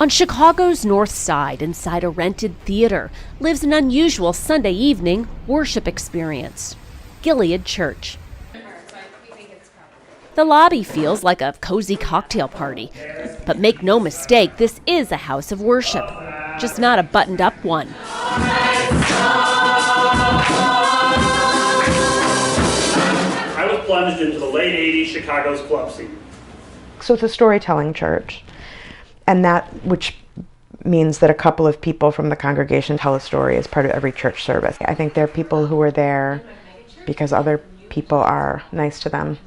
On Chicago's North Side, inside a rented theater, lives an unusual Sunday evening worship experience. Gilead Church. The lobby feels like a cozy cocktail party. But make no mistake, this is a house of worship, just not a buttoned-up one. I was plunged into the late 80s Chicago's club scene. So it's a storytelling church, and that which means that a couple of people from the congregation tell a story as part of every church service. I think there are people who are there because other people are nice to them.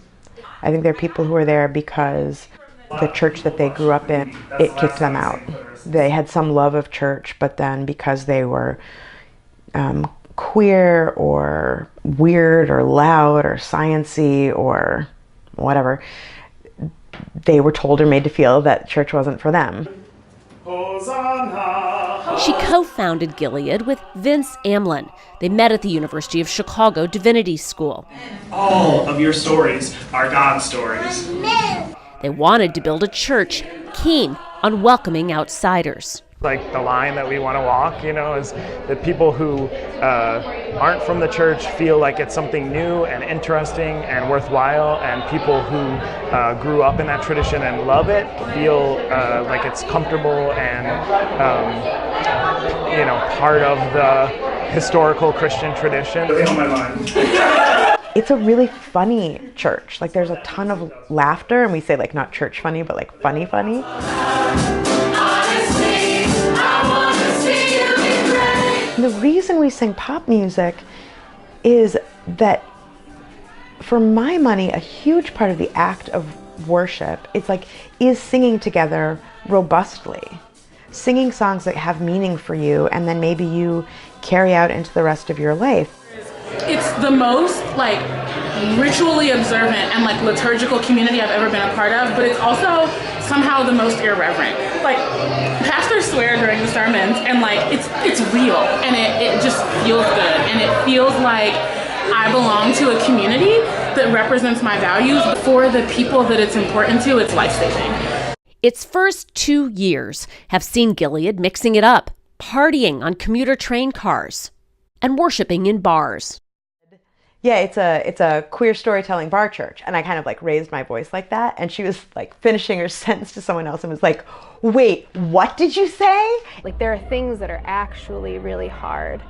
I think there are people who are there because the church that they grew up in, it kicked them out. They had some love of church, but then because they were queer or weird or loud or science-y or whatever, they were told or made to feel that church wasn't for them. She co-founded Gilead with Vince AMLIN. They met at the University of Chicago Divinity School. All of your stories are God's stories. They wanted to build a church keen on welcoming outsiders. Like the line that we want to walk, is that people who aren't from the church feel like it's something new and interesting and worthwhile, and people who grew up in that tradition and love it feel like it's comfortable and part of the historical Christian tradition. It's a really funny church. Like there's a ton of laughter, and we say like not church funny, but like funny. The reason we sing pop music is that, for my money, a huge part of the act of worship is singing together robustly. Singing songs that have meaning for you and then maybe you carry out into the rest of your life. It's the most ritually observant and liturgical community I've ever been a part of, but it's also somehow the most irreverent. Pastors swear during the sermons, and it's real, and it just feels good, and it feels like I belong to a community that represents my values. For the people that it's important to, it's life-saving. Its first 2 years have seen Gilead mixing it up, partying on commuter train cars, and worshiping in bars. Yeah, it's a queer storytelling bar church, and I kind of raised my voice like that, and she was finishing her sentence to someone else and was like, "Wait, what did you say?" There are things that are actually really hard,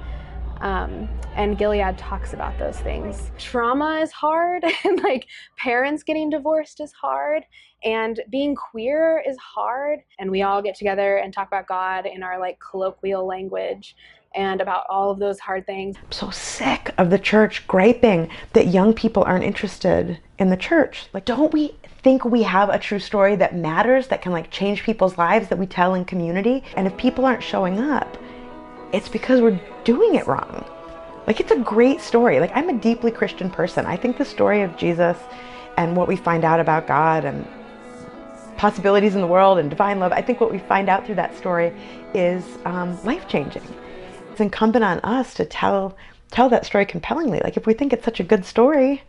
and Gilead talks about those things. Trauma is hard, and parents getting divorced is hard, and being queer is hard, and we all get together and talk about God in our colloquial language and about all of those hard things. I'm so sick of the church griping that young people aren't interested in the church. Don't we think we have a true story that matters, that can change people's lives, that we tell in community? And if people aren't showing up, it's because we're doing it wrong. It's a great story. I'm a deeply Christian person. I think the story of Jesus and what we find out about God and possibilities in the world and divine love, I think what we find out through that story is life-changing. It's incumbent on us to tell that story compellingly. If we think it's such a good story.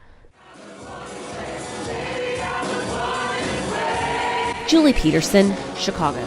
Julie Peterson, Chicago.